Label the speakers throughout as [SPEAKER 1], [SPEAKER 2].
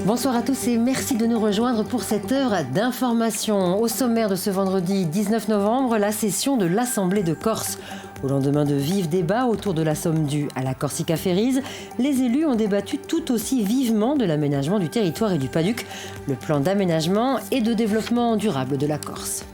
[SPEAKER 1] Bonsoir à tous et merci de nous rejoindre pour cette heure d'information. Au sommaire de ce vendredi 19 novembre, la session de l'Assemblée de Corse. Au lendemain de vifs débats autour de la somme due à la Corsica Ferries, les élus ont débattu tout aussi vivement de l'aménagement du territoire et du Paduc, le plan d'aménagement et de développement durable de la Corse.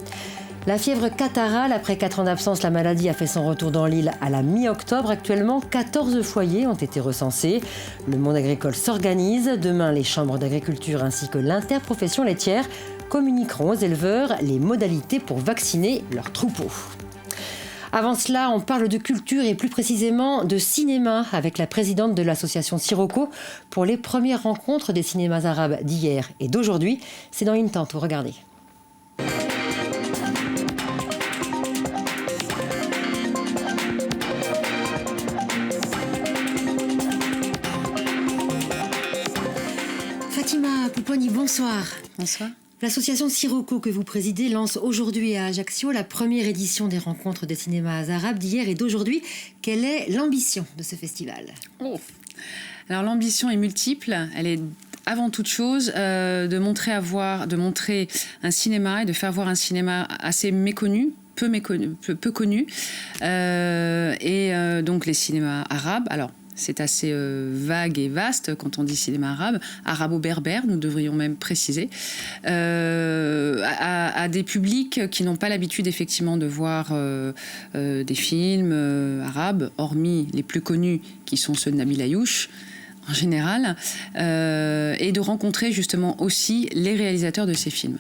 [SPEAKER 1] La fièvre catarrhale, après 4 ans d'absence, la maladie a fait son retour dans l'île à la mi-octobre. Actuellement, 14 foyers ont été recensés. Le monde agricole s'organise. Demain, les chambres d'agriculture ainsi que l'interprofession laitière communiqueront aux éleveurs les modalités pour vacciner leurs troupeaux. Avant cela, on parle de culture et plus précisément de cinéma avec la présidente de l'association Sirocco pour les premières rencontres des cinémas arabes d'hier et d'aujourd'hui. C'est dans Intanto, regardez. Fatima Pouponi, bonsoir.
[SPEAKER 2] Bonsoir.
[SPEAKER 1] L'association Sirocco que vous présidez lance aujourd'hui à Ajaccio la première édition des rencontres des cinémas arabes d'hier et d'aujourd'hui. Quelle est l'ambition de ce festival ?
[SPEAKER 2] Alors l'ambition est multiple, elle est avant toute chose de montrer un cinéma et de faire voir un cinéma assez méconnu, peu connu, donc les cinémas arabes. Alors c'est assez vague et vaste quand on dit cinéma arabe, arabo-berbère, nous devrions même préciser, à des publics qui n'ont pas l'habitude effectivement de voir des films arabes, hormis les plus connus qui sont ceux de Nabil Ayouch en général, et de rencontrer justement aussi les réalisateurs de ces films.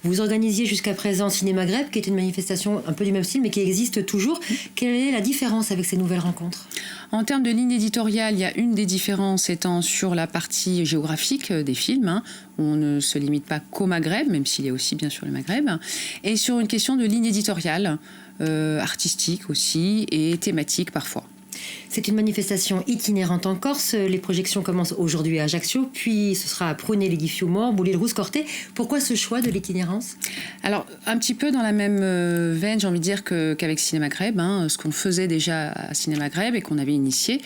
[SPEAKER 1] Vous organisiez jusqu'à présent Cinéma Greb, qui est une manifestation un peu du même style, mais qui existe toujours. Quelle est la différence avec ces nouvelles rencontres ?
[SPEAKER 2] En termes de ligne éditoriale, il y a une des différences étant sur la partie géographique des films, où on ne se limite pas qu'au Maghreb, même s'il y a aussi bien sûr le Maghreb, et sur une question de ligne éditoriale, artistique aussi, et thématique parfois.
[SPEAKER 1] C'est une manifestation itinérante en Corse. Les projections commencent aujourd'hui à Ajaccio, puis ce sera à Prunelli-di-Fiumor, Boulay-le-Rouscorté. Pourquoi ce choix de l'itinérance ?
[SPEAKER 2] Alors, un petit peu dans la même veine, j'ai envie de dire, qu'avec Cinéma Greb, ce qu'on faisait déjà à Cinéma Greb et qu'on avait initié,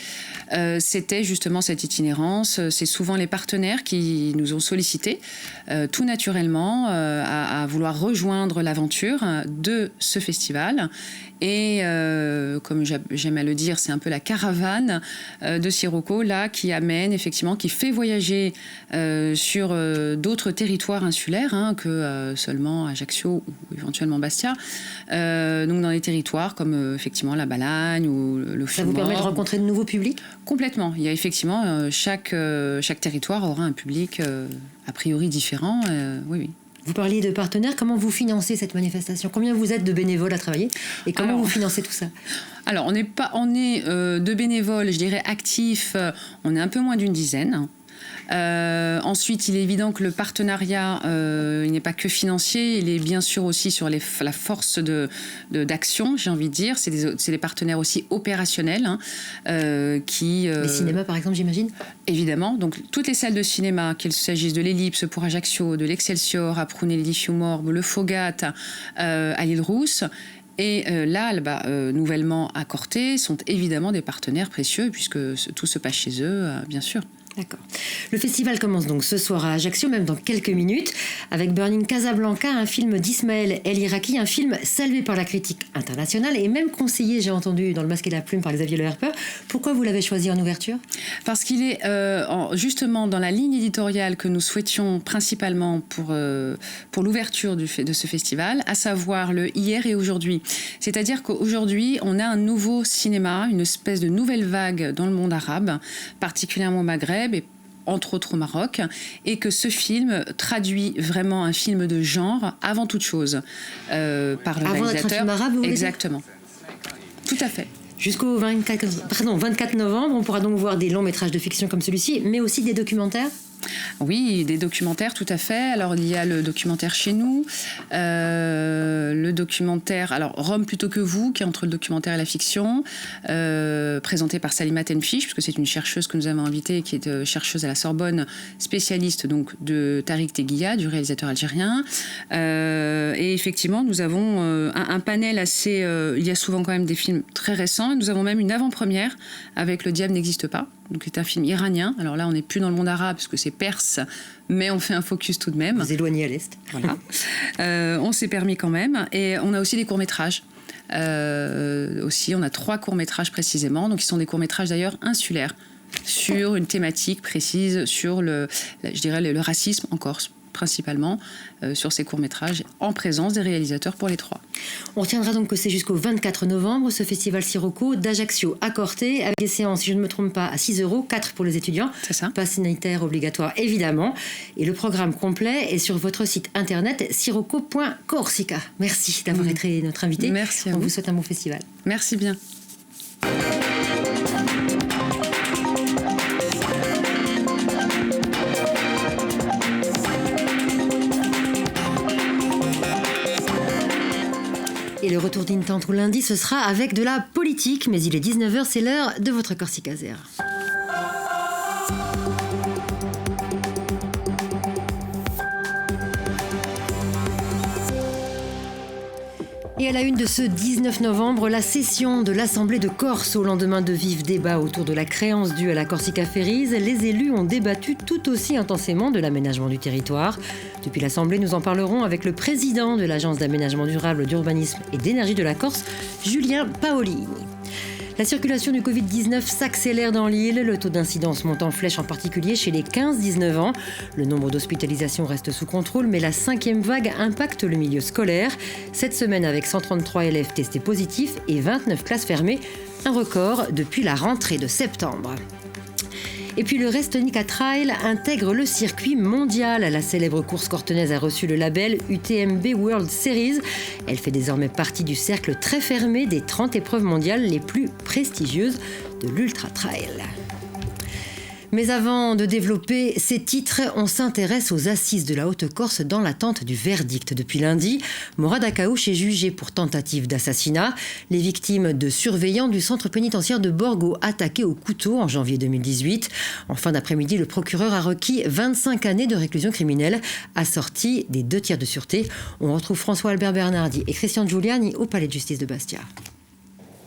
[SPEAKER 2] c'était justement cette itinérance. C'est souvent les partenaires qui nous ont sollicités, tout naturellement, à vouloir rejoindre l'aventure de ce festival. Et comme j'aime à le dire, c'est un peu la caravane de Sirocco, là, qui amène, effectivement, qui fait voyager sur d'autres territoires insulaires que seulement Ajaccio ou éventuellement Bastia. Donc dans les territoires comme effectivement la Balagne ou le Fiumor.
[SPEAKER 1] Ça vous permet de rencontrer de nouveaux publics ?
[SPEAKER 2] Complètement. Il y a effectivement, chaque territoire aura un public a priori différent. Oui.
[SPEAKER 1] Vous parliez de partenaires, comment vous financez cette manifestation ? Combien vous êtes de bénévoles à travailler et comment vous financez tout ça ?
[SPEAKER 2] Alors, on est de bénévoles, je dirais actifs, on est un peu moins d'une dizaine. Ensuite, il est évident que le partenariat, il n'est pas que financier, il est bien sûr aussi sur la force d'action, j'ai envie de dire. C'est des partenaires aussi opérationnels. Les
[SPEAKER 1] cinémas, par exemple, j'imagine ?
[SPEAKER 2] Évidemment. Donc, toutes les salles de cinéma, qu'il s'agisse de l'Ellipse pour Ajaccio, de l'Excelsior à Prunelli-di-Fiumor, le Fogat à l'Île-Rousse, et l'Alba, nouvellement à Corté, sont évidemment des partenaires précieux puisque tout se passe chez eux, bien sûr.
[SPEAKER 1] D'accord. Le festival commence donc ce soir à Ajaccio, même dans quelques minutes, avec Burning Casablanca, un film d'Ismaël El Iraki, un film salué par la critique internationale et même conseillé, j'ai entendu, dans Le Masque et la Plume par Xavier Le Herpeur. Pourquoi vous l'avez choisi en ouverture ?
[SPEAKER 2] Parce qu'il est justement dans la ligne éditoriale que nous souhaitions principalement pour l'ouverture de ce festival, à savoir le hier et aujourd'hui. C'est-à-dire qu'aujourd'hui, on a un nouveau cinéma, une espèce de nouvelle vague dans le monde arabe, particulièrement au Maghreb, et entre autres au Maroc, et que ce film traduit vraiment un film de genre avant toute chose par le réalisateur.
[SPEAKER 1] Avant d'être un film arabe, vous voulez dire ?
[SPEAKER 2] Exactement. Tout à fait.
[SPEAKER 1] Jusqu'au 24 novembre, on pourra donc voir des longs métrages de fiction comme celui-ci, mais aussi des documentaires ?
[SPEAKER 2] Oui, des documentaires, tout à fait. Alors, il y a le documentaire Chez nous, le documentaire, alors Rome plutôt que vous, qui est entre le documentaire et la fiction, présenté par Salima Tenfish, puisque c'est une chercheuse que nous avons invitée, qui est chercheuse à la Sorbonne, spécialiste donc de Tariq Teguia, du réalisateur algérien. Et effectivement, nous avons un panel assez... il y a souvent quand même des films très récents. Nous avons même une avant-première avec Le diable n'existe pas, donc c'est un film iranien. Alors là, on n'est plus dans le monde arabe, parce que c'est perse, mais on fait un focus tout de même.
[SPEAKER 1] Vous éloignez à l'Est.
[SPEAKER 2] Voilà. On s'est permis quand même. Et on a aussi des courts-métrages. Aussi, on a 3 courts-métrages précisément, donc qui sont des courts-métrages d'ailleurs insulaires, sur une thématique précise, sur le racisme en Corse, principalement, sur ces courts-métrages, en présence des réalisateurs pour les 3.
[SPEAKER 1] On retiendra donc que c'est jusqu'au 24 novembre, ce festival Sirocco d'Ajaccio à Corté, avec des séances, si je ne me trompe pas, à 6 €, 4 pour les étudiants.
[SPEAKER 2] C'est ça.
[SPEAKER 1] Pass sanitaire obligatoire, évidemment. Et le programme complet est sur votre site internet sirocco.corsica. Merci d'avoir été notre invité.
[SPEAKER 2] Merci à vous.
[SPEAKER 1] On vous souhaite un bon festival.
[SPEAKER 2] Merci bien.
[SPEAKER 1] Et le retour d'Intanto lundi, ce sera avec de la politique. Mais il est 19h, c'est l'heure de votre Corsica Zère. Et à la une de ce 19 novembre, la session de l'Assemblée de Corse. Au lendemain de vifs débats autour de la créance due à la Corsica Ferries, les élus ont débattu tout aussi intensément de l'aménagement du territoire. Depuis l'Assemblée, nous en parlerons avec le président de l'Agence d'aménagement durable, d'urbanisme et d'énergie de la Corse, Julien Paolini. La circulation du Covid-19 s'accélère dans l'île. Le taux d'incidence monte en flèche, en particulier chez les 15-19 ans. Le nombre d'hospitalisations reste sous contrôle, mais la 5e vague impacte le milieu scolaire. Cette semaine, avec 133 élèves testés positifs et 29 classes fermées, un record depuis la rentrée de septembre. Et puis le Restonica Trail intègre le circuit mondial. La célèbre course cortenaise a reçu le label UTMB World Series. Elle fait désormais partie du cercle très fermé des 30 épreuves mondiales les plus prestigieuses de l'Ultra Trail. Mais avant de développer ces titres, on s'intéresse aux assises de la Haute-Corse dans l'attente du verdict. Depuis lundi, Morad Akaouche est jugé pour tentative d'assassinat. Les victimes de surveillants du centre pénitentiaire de Borgo attaqués au couteau en janvier 2018. En fin d'après-midi, le procureur a requis 25 années de réclusion criminelle assorties des 2 tiers de sûreté. On retrouve François-Albert Bernardi et Christian Giuliani au palais de justice de Bastia.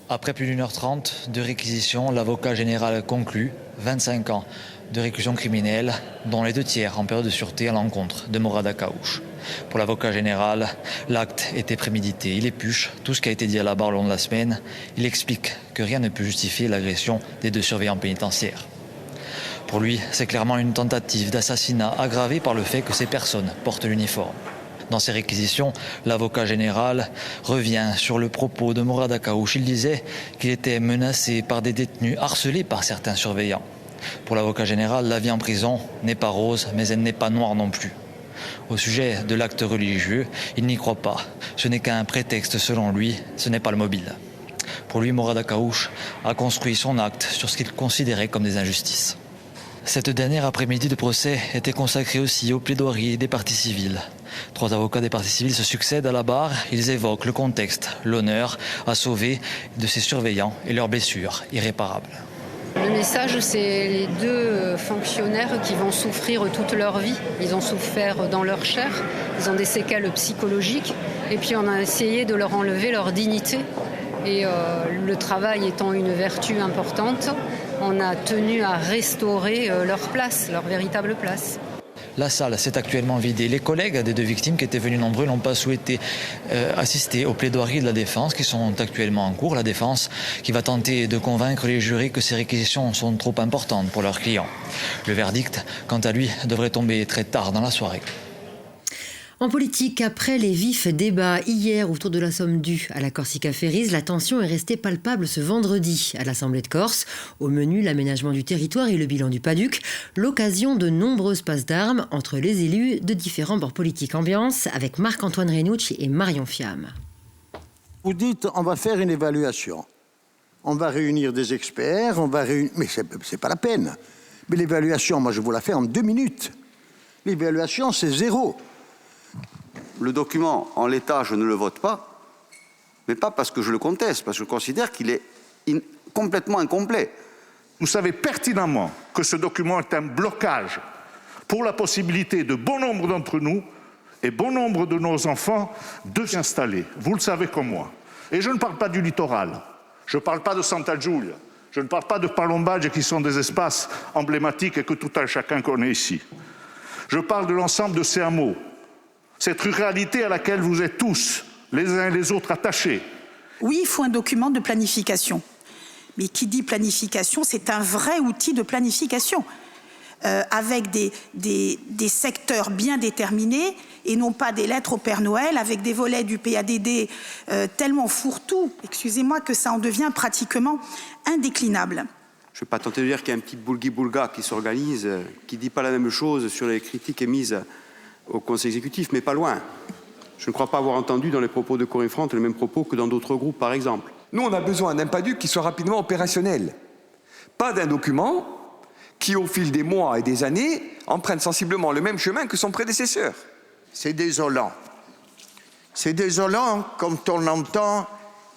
[SPEAKER 3] Après plus d'1h30 de réquisition, l'avocat général conclut 25 ans de réclusion criminelle, dont les 2 tiers en période de sûreté à l'encontre de Morad Akaouche. Pour l'avocat général, l'acte était prémédité. Il épluche tout ce qui a été dit à la barre au long de la semaine. Il explique que rien ne peut justifier l'agression des 2 surveillants pénitentiaires. Pour lui, c'est clairement une tentative d'assassinat aggravée par le fait que ces personnes portent l'uniforme. Dans ses réquisitions, l'avocat général revient sur le propos de Morad Akaouche. Il disait qu'il était menacé par des détenus harcelés par certains surveillants. Pour l'avocat général, la vie en prison n'est pas rose, mais elle n'est pas noire non plus. Au sujet de l'acte religieux, il n'y croit pas. Ce n'est qu'un prétexte selon lui, ce n'est pas le mobile. Pour lui, Morad Akaouche a construit son acte sur ce qu'il considérait comme des injustices. Cette dernière après-midi de procès était consacrée aussi aux plaidoiries des parties civiles. 3 avocats des parties civiles se succèdent à la barre. Ils évoquent le contexte, l'honneur à sauver de ces surveillants et leurs blessures irréparables.
[SPEAKER 4] Le message, c'est les 2 fonctionnaires qui vont souffrir toute leur vie. Ils ont souffert dans leur chair, ils ont des séquelles psychologiques. Et puis on a essayé de leur enlever leur dignité. Et le travail étant une vertu importante, on a tenu à restaurer leur place, leur véritable place.
[SPEAKER 3] La salle s'est actuellement vidée. Les collègues des 2 victimes qui étaient venus nombreux n'ont pas souhaité assister aux plaidoiries de la défense qui sont actuellement en cours. La défense qui va tenter de convaincre les jurés que ces réquisitions sont trop importantes pour leurs clients. Le verdict, quant à lui, devrait tomber très tard dans la soirée.
[SPEAKER 1] En politique, après les vifs débats hier autour de la somme due à la Corsica Ferries, la tension est restée palpable ce vendredi à l'Assemblée de Corse. Au menu, l'aménagement du territoire et le bilan du PADUC, l'occasion de nombreuses passes d'armes entre les élus de différents bords politiques. Ambiance avec Marc-Antoine Renucci et Marion Fiamme.
[SPEAKER 5] Vous dites, on va faire une évaluation. On va réunir des experts, mais c'est pas la peine. Mais l'évaluation, moi je vous la fais en 2 minutes. L'évaluation, c'est 0.
[SPEAKER 6] Le document, en l'état, je ne le vote pas, mais pas parce que je le conteste, parce que je considère qu'il est complètement incomplet.
[SPEAKER 7] Vous savez pertinemment que ce document est un blocage pour la possibilité de bon nombre d'entre nous et bon nombre de nos enfants de s'installer. Vous le savez comme moi. Et je ne parle pas du littoral, je ne parle pas de Santa Giulia, Je ne parle pas de palombadjes qui sont des espaces emblématiques et que tout un chacun connaît ici. Je parle de l'ensemble de ces hameaux, cette ruralité à laquelle vous êtes tous, les uns et les autres, attachés.
[SPEAKER 8] Oui, il faut un document de planification. Mais qui dit planification, c'est un vrai outil de planification, avec des secteurs bien déterminés, et non pas des lettres au Père Noël, avec des volets du PADD tellement fourre-tout, excusez-moi, que ça en devient pratiquement indéclinable.
[SPEAKER 6] Je ne vais pas tenter de dire qu'il y a un petit boulgui-boulga qui s'organise, qui ne dit pas la même chose sur les critiques émises au Conseil exécutif, mais pas loin. Je ne crois pas avoir entendu dans les propos de Corinne Frantz les mêmes propos que dans d'autres groupes, par exemple.
[SPEAKER 9] Nous, on a besoin d'un PADUC qui soit rapidement opérationnel. Pas d'un document qui, au fil des mois et des années, emprunte sensiblement le même chemin que son prédécesseur.
[SPEAKER 5] C'est désolant. C'est désolant quand on entend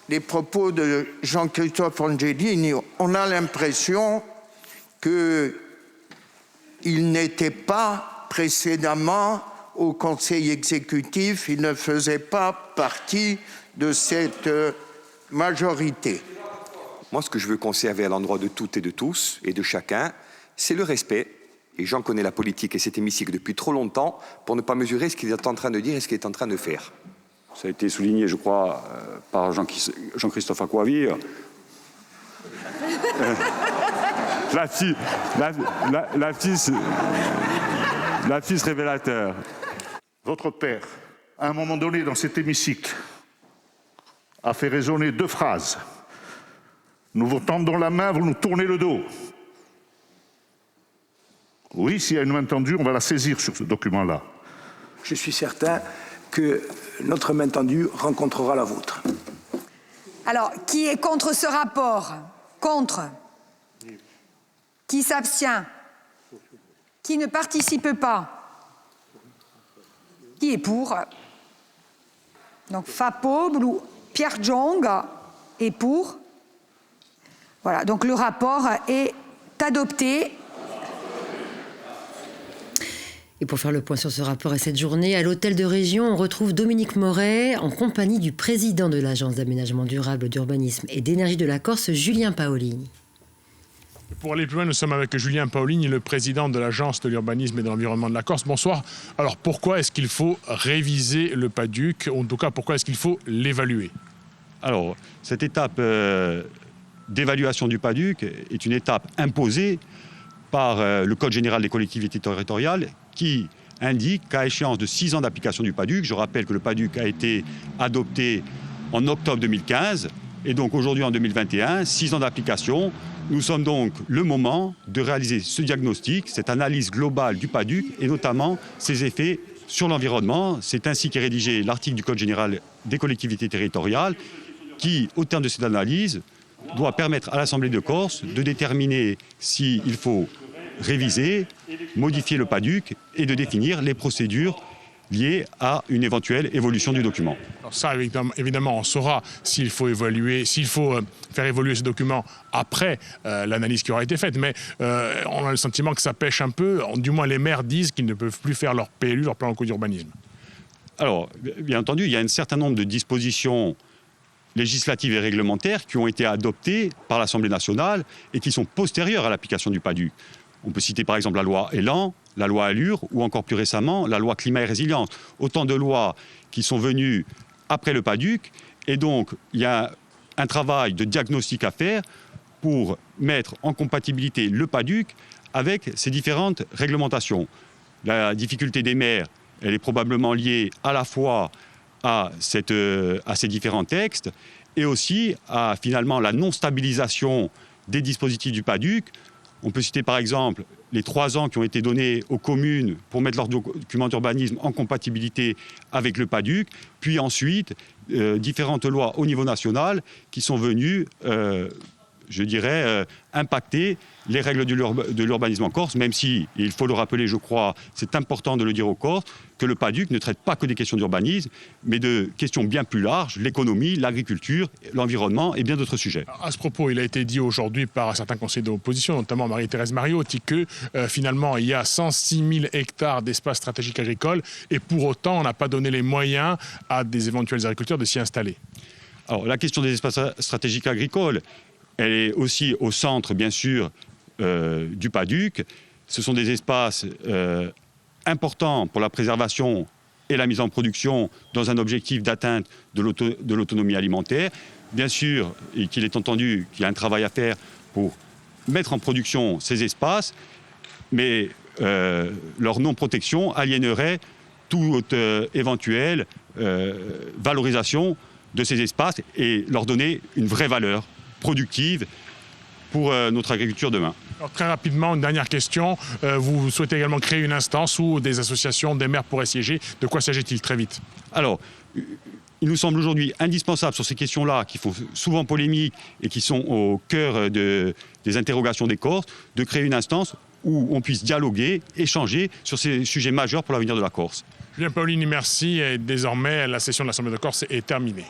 [SPEAKER 5] les propos de Jean-Christophe Angelini. On a l'impression qu'il n'était pas précédemment au Conseil exécutif, il ne faisait pas partie de cette majorité.
[SPEAKER 9] Moi, ce que je veux conserver à l'endroit de toutes et de tous, et de chacun, c'est le respect. Et j'en connais la politique et cet hémicycle depuis trop longtemps pour ne pas mesurer ce qu'il est en train de dire et ce qu'il est en train de faire.
[SPEAKER 10] Ça a été souligné, je crois, par Jean-Christophe Acquavier. La fils révélateur.
[SPEAKER 7] Votre père, à un moment donné dans cet hémicycle, a fait résonner 2 phrases. Nous vous tendons la main, vous nous tournez le dos. Oui, s'il y a une main tendue, on va la saisir sur ce document-là.
[SPEAKER 11] Je suis certain que notre main tendue rencontrera la vôtre.
[SPEAKER 12] Alors, qui est contre ce rapport? Contre? Qui s'abstient? Qui ne participe pas? Qui est pour? Donc, Fapo, Blue, Pierre Jong est pour. Voilà, donc le rapport est adopté.
[SPEAKER 1] Et pour faire le point sur ce rapport et cette journée, à l'hôtel de région, on retrouve Dominique Moret en compagnie du président de l'Agence d'aménagement durable, d'urbanisme et d'énergie de la Corse, Julien Paolini.
[SPEAKER 13] Pour aller plus loin, nous sommes avec Julien Paolini, le président de l'Agence de l'urbanisme et de l'environnement de la Corse. Bonsoir. Alors pourquoi est-ce qu'il faut réviser le PADUC? En tout cas, pourquoi est-ce qu'il faut l'évaluer?
[SPEAKER 10] Alors, cette étape d'évaluation du PADUC est une étape imposée par le Code général des collectivités territoriales qui indique qu'à échéance de 6 ans d'application du PADUC, je rappelle que le PADUC a été adopté en octobre 2015, et donc aujourd'hui en 2021, 6 ans d'application, nous sommes donc le moment de réaliser ce diagnostic, cette analyse globale du PADUC, et notamment ses effets sur l'environnement. C'est ainsi qu'est rédigé l'article du Code général des collectivités territoriales, qui, au terme de cette analyse, doit permettre à l'Assemblée de Corse de déterminer s'il faut réviser, modifier le PADUC et de définir les procédures liées à une éventuelle évolution du document.
[SPEAKER 13] Alors ça, évidemment, on saura s'il faut évaluer, s'il faut faire évoluer ce document après l'analyse qui aura été faite. Mais on a le sentiment que ça pêche un peu. Du moins, les maires disent qu'ils ne peuvent plus faire leur PLU, leur plan local d'urbanisme.
[SPEAKER 10] Alors, bien entendu, il y a un certain nombre de dispositions législatives et réglementaires qui ont été adoptées par l'Assemblée nationale et qui sont postérieures à l'application du PADUC. On peut citer par exemple la loi Elan, la loi Allure ou encore plus récemment la loi Climat et Résilience. Autant de lois qui sont venues après le PADUC, et donc il y a un travail de diagnostic à faire pour mettre en compatibilité le PADUC avec ces différentes réglementations. La difficulté des maires, elle est probablement liée à la fois à ces différents textes et aussi à finalement la non-stabilisation des dispositifs du PADUC. On peut citer par exemple les 3 ans qui ont été donnés aux communes pour mettre leurs documents d'urbanisme en compatibilité avec le PADUC, puis ensuite différentes lois au niveau national qui sont venues, je dirais, impacter les règles de l'urbanisme en Corse, même si, et il faut le rappeler, je crois, c'est important de le dire aux Corses, que le PADUC ne traite pas que des questions d'urbanisme, mais de questions bien plus larges, l'économie, l'agriculture, l'environnement et bien d'autres sujets.
[SPEAKER 13] À ce propos, il a été dit aujourd'hui par certains conseillers d'opposition, notamment Marie-Thérèse Mariotti, que finalement il y a 106 000 hectares d'espaces stratégiques agricoles et pour autant on n'a pas donné les moyens à des éventuels agriculteurs de s'y installer.
[SPEAKER 10] Alors la question des espaces stratégiques agricoles, elle est aussi au centre, bien sûr, du PADUC. Ce sont des espaces importants pour la préservation et la mise en production dans un objectif d'atteinte de l'autonomie alimentaire. Bien sûr, et qu'il est entendu qu'il y a un travail à faire pour mettre en production ces espaces, mais leur non-protection aliénerait toute éventuelle valorisation de ces espaces et leur donner une vraie valeur productive pour notre agriculture demain.
[SPEAKER 13] Alors, très rapidement, une dernière question. Vous souhaitez également créer une instance où des associations, des maires pourraient siéger. De quoi s'agit-il très vite?
[SPEAKER 10] Alors, il nous semble aujourd'hui indispensable sur ces questions-là, qui font souvent polémique et qui sont au cœur des interrogations des Corses, de créer une instance où on puisse dialoguer, échanger sur ces sujets majeurs pour l'avenir de la Corse.
[SPEAKER 13] Julien Paolini, merci. Et désormais, la session de l'Assemblée de Corse est terminée.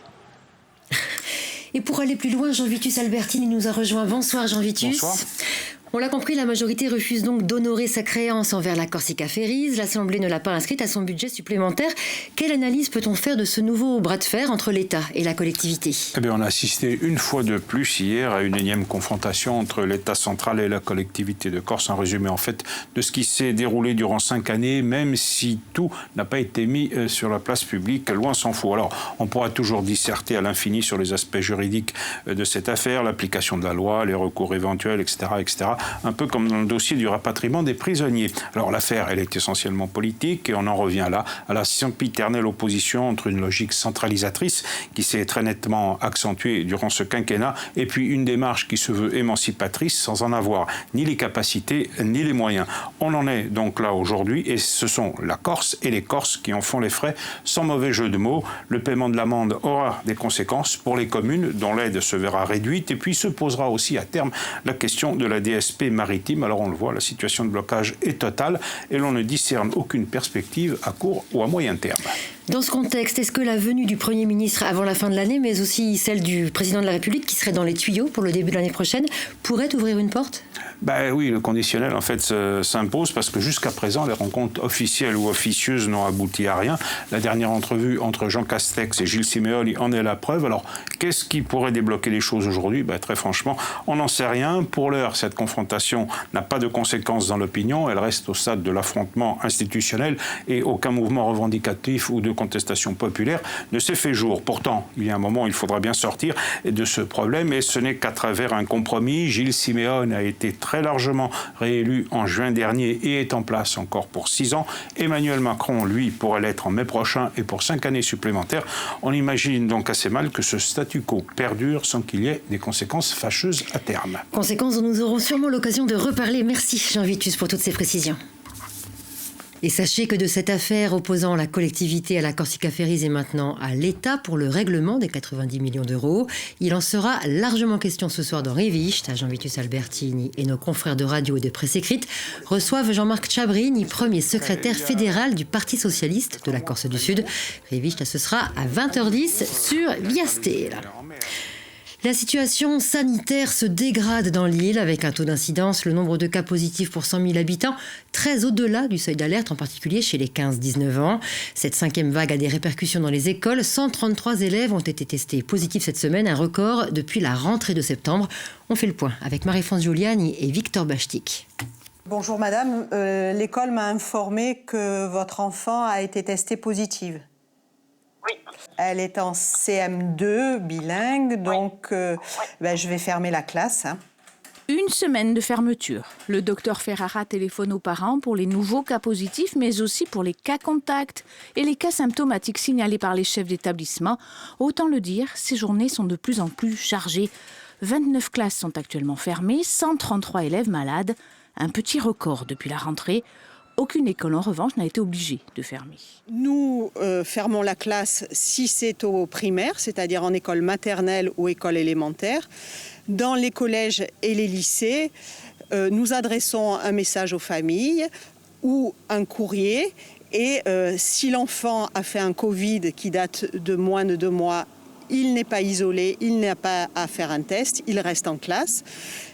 [SPEAKER 1] Et pour aller plus loin, Jean-Vitus Albertini nous a rejoint. Bonsoir Jean-Vitus.
[SPEAKER 14] Bonsoir.
[SPEAKER 1] On l'a compris, la majorité refuse donc d'honorer sa créance envers la Corsica Ferries. L'Assemblée ne l'a pas inscrite à son budget supplémentaire. Quelle analyse peut-on faire de ce nouveau bras de fer entre l'État et la collectivité?
[SPEAKER 14] Eh bien, on a assisté une fois de plus hier à une énième confrontation entre l'État central et la collectivité de Corse. Un résumé en fait de ce qui s'est déroulé durant 5 années, même si tout n'a pas été mis sur la place publique, loin s'en faut. Alors, on pourra toujours disserter à l'infini sur les aspects juridiques de cette affaire, l'application de la loi, les recours éventuels, etc., etc. Un peu comme dans le dossier du rapatriement des prisonniers. Alors l'affaire, elle est essentiellement politique et on en revient là à la sempiternelle opposition entre une logique centralisatrice qui s'est très nettement accentuée durant ce quinquennat et puis une démarche qui se veut émancipatrice sans en avoir ni les capacités ni les moyens. On en est donc là aujourd'hui et ce sont la Corse et les Corses qui en font les frais sans mauvais jeu de mots. Le paiement de l'amende aura des conséquences pour les communes dont l'aide se verra réduite et puis se posera aussi à terme la question de la DSP maritime. Alors on le voit, la situation de blocage est totale et l'on ne discerne aucune perspective à court ou à moyen terme.
[SPEAKER 1] Dans ce contexte, est-ce que la venue du Premier ministre avant la fin de l'année, mais aussi celle du Président de la République, qui serait dans les tuyaux pour le début de l'année prochaine, pourrait ouvrir une porte ?
[SPEAKER 14] Ben oui, le conditionnel en fait s'impose parce que jusqu'à présent, les rencontres officielles ou officieuses n'ont abouti à rien. La dernière entrevue entre Jean Castex et Gilles Simeoni en est la preuve. Alors, qu'est-ce qui pourrait débloquer les choses aujourd'hui ? Ben, très franchement, on n'en sait rien. Pour l'heure, cette confrontation n'a pas de conséquences dans l'opinion. Elle reste au stade de l'affrontement institutionnel et aucun mouvement revendicatif ou de contestation populaire ne s'est fait jour. Pourtant, il y a un moment où il faudra bien sortir de ce problème et ce n'est qu'à travers un compromis. Gilles Simeoni a été très largement réélu en juin dernier et est en place encore pour 6 ans. Emmanuel Macron, lui, pourrait l'être en mai prochain et pour 5 années supplémentaires. On imagine donc assez mal que ce statu quo perdure sans qu'il y ait des conséquences fâcheuses à terme.
[SPEAKER 1] Conséquences dont nous aurons sûrement l'occasion de reparler. Merci Jean-Vitus pour toutes ces précisions. Et sachez que de cette affaire opposant la collectivité à la Corsica Ferries et maintenant à l'État pour le règlement des 90 millions d'euros, il en sera largement question ce soir dans Révicht. À Jean-Vitus Albertini et nos confrères de radio et de presse écrite reçoivent Jean-Marc Chabrini, premier secrétaire fédéral du Parti socialiste de la Corse du Sud. Révicht, ce sera à 20h10 sur Viastel. La situation sanitaire se dégrade dans l'île avec un taux d'incidence, le nombre de cas positifs pour 100 000 habitants, très au-delà du seuil d'alerte, en particulier chez les 15-19 ans. Cette 5e vague a des répercussions dans les écoles. 133 élèves ont été testés positifs cette semaine, un record depuis la rentrée de septembre. On fait le point avec Marie-France Giuliani et Victor Bachtik.
[SPEAKER 15] Bonjour madame, l'école m'a informé que votre enfant a été testée positive.
[SPEAKER 16] Oui.
[SPEAKER 15] Elle est en CM2, bilingue, donc je vais fermer la classe.
[SPEAKER 17] Une semaine de fermeture. Le docteur Ferrara téléphone aux parents pour les nouveaux cas positifs, mais aussi pour les cas contacts et les cas symptomatiques signalés par les chefs d'établissement. Autant le dire, ces journées sont de plus en plus chargées. 29 classes sont actuellement fermées, 133 élèves malades. Un petit record depuis la rentrée. Aucune école, en revanche, n'a été obligée de fermer.
[SPEAKER 15] Nous fermons la classe si c'est au primaire, c'est-à-dire en école maternelle ou école élémentaire. Dans les collèges et les lycées, nous adressons un message aux familles ou un courrier. Et si l'enfant a fait un Covid qui date de moins de 2 mois, il n'est pas isolé, il n'a pas à faire un test, il reste en classe.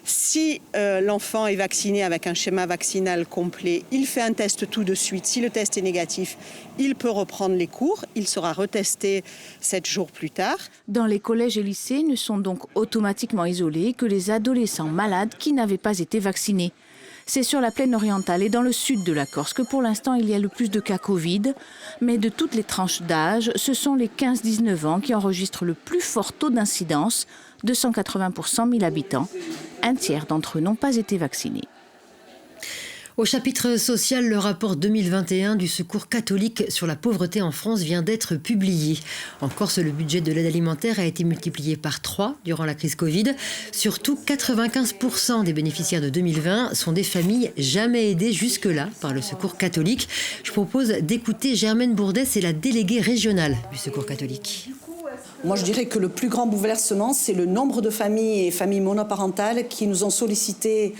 [SPEAKER 15] Si l'enfant est vacciné avec un schéma vaccinal complet, il fait un test tout de suite. Si le test est négatif, il peut reprendre les cours. Il sera retesté 7 jours plus tard.
[SPEAKER 17] Dans les collèges et lycées, ne sont donc automatiquement isolés que les adolescents malades qui n'avaient pas été vaccinés. C'est sur la plaine orientale et dans le sud de la Corse que pour l'instant il y a le plus de cas Covid. Mais de toutes les tranches d'âge, ce sont les 15-19 ans qui enregistrent le plus fort taux d'incidence, 280 pour 100 000 habitants. Un tiers d'entre eux n'ont pas été vaccinés.
[SPEAKER 1] Au chapitre social, le rapport 2021 du Secours catholique sur la pauvreté en France vient d'être publié. En Corse, le budget de l'aide alimentaire a été multiplié par 3 durant la crise Covid. Surtout, 95% des bénéficiaires de 2020 sont des familles jamais aidées jusque-là par le Secours catholique. Je propose d'écouter Germaine Bourdet, c'est la déléguée régionale du Secours catholique.
[SPEAKER 16] Moi, je dirais que le plus grand bouleversement, c'est le nombre de familles et familles monoparentales qui nous ont sollicité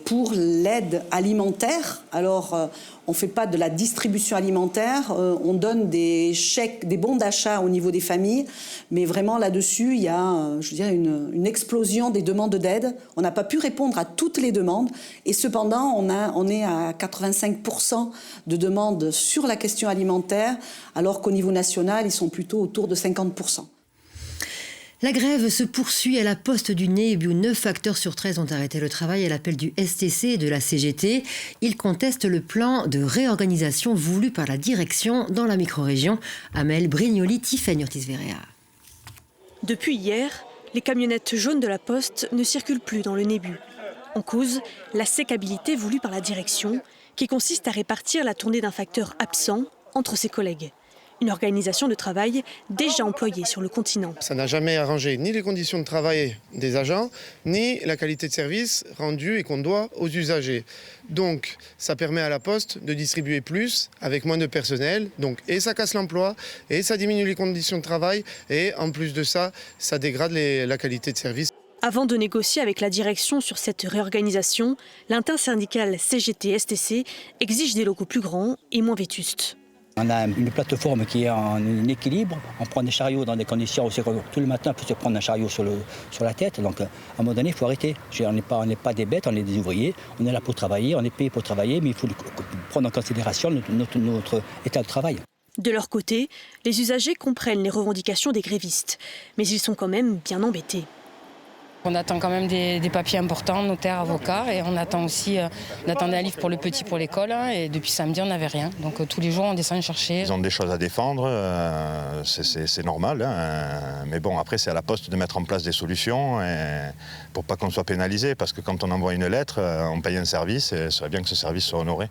[SPEAKER 16] pour l'aide alimentaire. Alors, on ne fait pas de la distribution alimentaire, on donne des chèques, des bons d'achat au niveau des familles, mais vraiment là-dessus, il y a, je dirais, une explosion des demandes d'aide. On n'a pas pu répondre à toutes les demandes, et cependant, on est à 85% de demandes sur la question alimentaire, alors qu'au niveau national, ils sont plutôt autour de 50%.
[SPEAKER 1] La grève se poursuit à la Poste du Nez, où 9 acteurs sur 13 ont arrêté le travail à l'appel du STC et de la CGT. Ils contestent le plan de réorganisation voulu par la direction dans la micro-région. Amel Brignoli, Tiffany Ortiz-Verrea.
[SPEAKER 18] Depuis hier, les camionnettes jaunes de la Poste ne circulent plus dans le Nébu. En cause, la sécabilité voulue par la direction, qui consiste à répartir la tournée d'un facteur absent entre ses collègues. Une organisation de travail déjà employée sur le continent.
[SPEAKER 19] Ça n'a jamais arrangé ni les conditions de travail des agents, ni la qualité de service rendue et qu'on doit aux usagers. Donc ça permet à la Poste de distribuer plus avec moins de personnel. Donc, et ça casse l'emploi, et ça diminue les conditions de travail, et en plus de ça, ça dégrade la qualité de service.
[SPEAKER 18] Avant de négocier avec la direction sur cette réorganisation, l'intersyndicale CGT-STC exige des locaux plus grands et moins vétustes.
[SPEAKER 20] On a une plateforme qui est en équilibre. On prend des chariots dans des conditions où tout le matin on peut se prendre un chariot sur la tête. Donc à un moment donné, il faut arrêter. On n'est pas des bêtes, on est des ouvriers. On est là pour travailler, on est payé pour travailler, mais il faut prendre en considération notre état de travail.
[SPEAKER 18] De leur côté, les usagers comprennent les revendications des grévistes, mais ils sont quand même bien embêtés.
[SPEAKER 21] On attend quand même des papiers importants, notaires, avocats, et on attend aussi, on attendait un livre pour le petit pour l'école, et depuis samedi on n'avait rien. Donc tous les jours on descend chercher.
[SPEAKER 22] Ils ont des choses à défendre, c'est normal, mais bon après c'est à la Poste de mettre en place des solutions pour pas qu'on soit pénalisé, parce que quand on envoie une lettre, on paye un service et il serait bien que ce service soit honoré.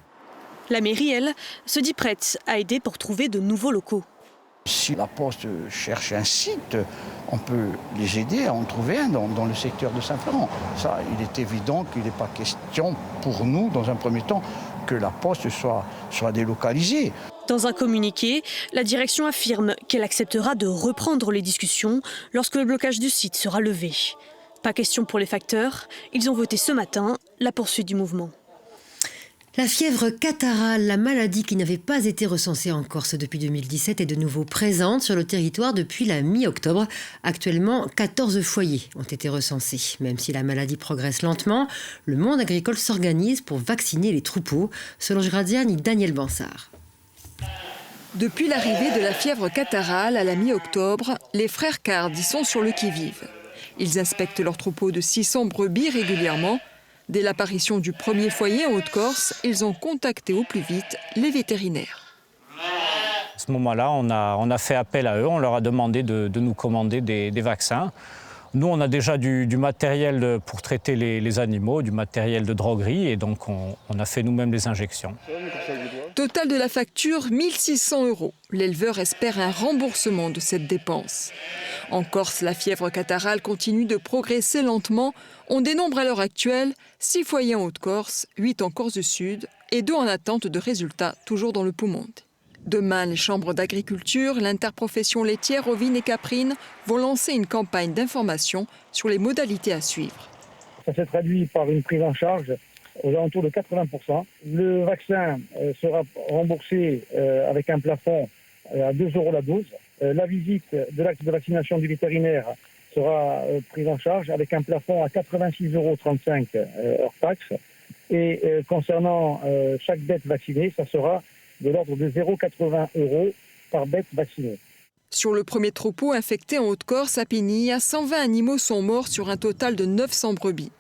[SPEAKER 18] La mairie, elle, se dit prête à aider pour trouver de nouveaux locaux.
[SPEAKER 23] Si la Poste cherche un site, on peut les aider à en trouver un dans le secteur de Saint-Florent. Ça, il est évident qu'il n'est pas question pour nous, dans un premier temps, que la Poste soit délocalisée.
[SPEAKER 18] Dans un communiqué, la direction affirme qu'elle acceptera de reprendre les discussions lorsque le blocage du site sera levé. Pas question pour les facteurs, ils ont voté ce matin la poursuite du mouvement.
[SPEAKER 1] La fièvre catarrhale, la maladie qui n'avait pas été recensée en Corse depuis 2017, est de nouveau présente sur le territoire depuis la mi-octobre. Actuellement, 14 foyers ont été recensés. Même si la maladie progresse lentement, le monde agricole s'organise pour vacciner les troupeaux. Solange Gradiani, Daniel Bansard.
[SPEAKER 24] Depuis l'arrivée de la fièvre catarrhale à la mi-octobre, les frères Cardi sont sur le qui-vive. Ils inspectent leurs troupeaux de 600 brebis régulièrement. Dès l'apparition du premier foyer en Haute-Corse, ils ont contacté au plus vite les vétérinaires.
[SPEAKER 25] À ce moment-là, on a fait appel à eux, on leur a demandé de nous commander des vaccins. Nous, on a déjà du matériel pour traiter les animaux, du matériel de droguerie, et donc on a fait nous-mêmes les injections.
[SPEAKER 24] Total de la facture, 1 600 €. L'éleveur espère un remboursement de cette dépense. En Corse, la fièvre catarrhale continue de progresser lentement. On dénombre à l'heure actuelle 6 foyers en Haute-Corse, 8 en Corse du Sud et 2 en attente de résultats, toujours dans le Piemonte. Demain, les chambres d'agriculture, l'interprofession laitière, ovine et caprine vont lancer une campagne d'information sur les modalités à suivre.
[SPEAKER 26] Ça s'est traduit par une prise en charge aux alentours de 80%. Le vaccin sera remboursé avec un plafond à 2 € la dose. La visite de l'acte de vaccination du vétérinaire sera prise en charge avec un plafond à 86,35 € hors taxe. Et concernant chaque bête vaccinée, ça sera de l'ordre de 0,80 € par bête vaccinée.
[SPEAKER 24] Sur le premier troupeau infecté en Haute-Corse, à Pénilla, 120 animaux sont morts sur un total de 900 brebis.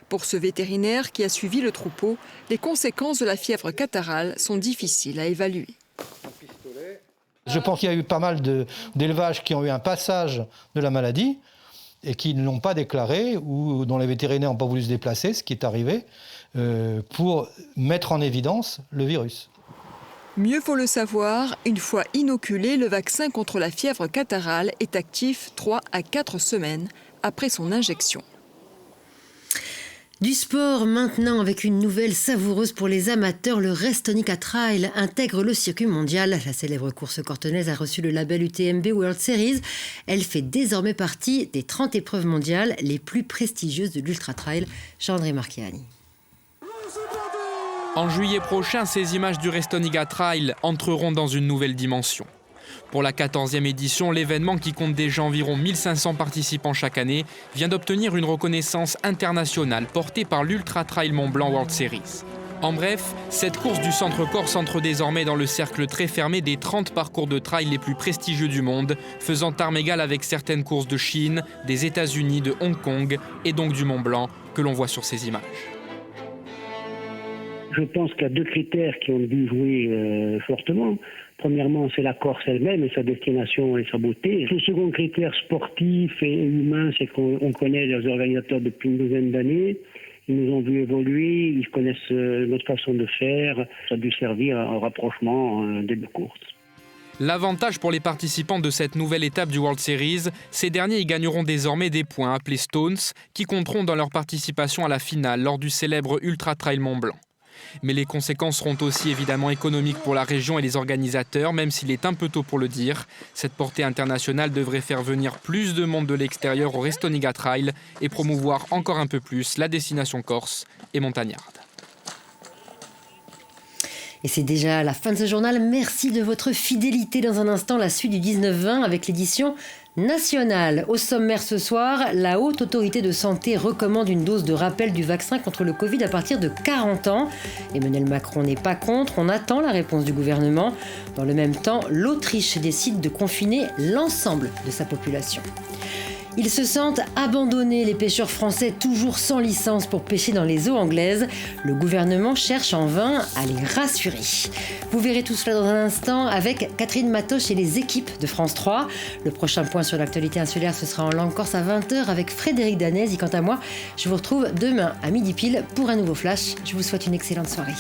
[SPEAKER 24] Pour ce vétérinaire qui a suivi le troupeau, les conséquences de la fièvre catarrhale sont difficiles à évaluer.
[SPEAKER 2] Je pense qu'il y a eu pas mal d'élevages qui ont eu un passage de la maladie et qui ne l'ont pas déclaré ou dont les vétérinaires n'ont pas voulu se déplacer, ce qui est arrivé, pour mettre en évidence le virus.
[SPEAKER 24] Mieux vaut le savoir, une fois inoculé, le vaccin contre la fièvre catarrhale est actif 3 à 4 semaines après son injection.
[SPEAKER 1] Du sport maintenant avec une nouvelle savoureuse pour les amateurs. Le Restonica Trail intègre le circuit mondial. La célèbre course cortonaise a reçu le label UTMB World Series. Elle fait désormais partie des 30 épreuves mondiales les plus prestigieuses de l'Ultra Trail. Jean-André Marchiani.
[SPEAKER 3] En juillet prochain, ces images du Restonica Trail entreront dans une nouvelle dimension. Pour la 14e édition, l'événement qui compte déjà environ 1500 participants chaque année vient d'obtenir une reconnaissance internationale portée par l'Ultra Trail Mont Blanc World Series. En bref, cette course du Centre Corse entre désormais dans le cercle très fermé des 30 parcours de trail les plus prestigieux du monde, faisant armes égales avec certaines courses de Chine, des États-Unis, de Hong Kong et donc du Mont Blanc que l'on voit sur ces images.
[SPEAKER 4] Je pense qu'il y a 2 critères qui ont dû jouer fortement. Premièrement, c'est la Corse elle-même et sa destination et sa beauté. Le second critère sportif et humain, c'est qu'on connaît les organisateurs depuis une douzaine d'années. Ils nous ont vu évoluer, ils connaissent notre façon de faire. Ça a dû servir au rapprochement des 2 courses.
[SPEAKER 3] L'avantage pour les participants de cette nouvelle étape du World Series, ces derniers y gagneront désormais des points appelés Stones, qui compteront dans leur participation à la finale lors du célèbre Ultra Trail Mont Blanc. Mais les conséquences seront aussi évidemment économiques pour la région et les organisateurs, même s'il est un peu tôt pour le dire. Cette portée internationale devrait faire venir plus de monde de l'extérieur au Restonica Trail et promouvoir encore un peu plus la destination corse et montagnarde.
[SPEAKER 1] Et c'est déjà la fin de ce journal. Merci de votre fidélité. Dans un instant, la suite du 19-20 avec l'édition nationale. Au sommaire ce soir, la Haute Autorité de Santé recommande une dose de rappel du vaccin contre le Covid à partir de 40 ans. Emmanuel Macron n'est pas contre. On attend la réponse du gouvernement. Dans le même temps, l'Autriche décide de confiner l'ensemble de sa population. Ils se sentent abandonnés, les pêcheurs français toujours sans licence pour pêcher dans les eaux anglaises. Le gouvernement cherche en vain à les rassurer. Vous verrez tout cela dans un instant avec Catherine Matoche et les équipes de France 3. Le prochain point sur l'actualité insulaire, ce sera en langue corse à 20h avec Frédéric Danez. Et quant à moi, je vous retrouve demain à midi pile pour un nouveau flash. Je vous souhaite une excellente soirée.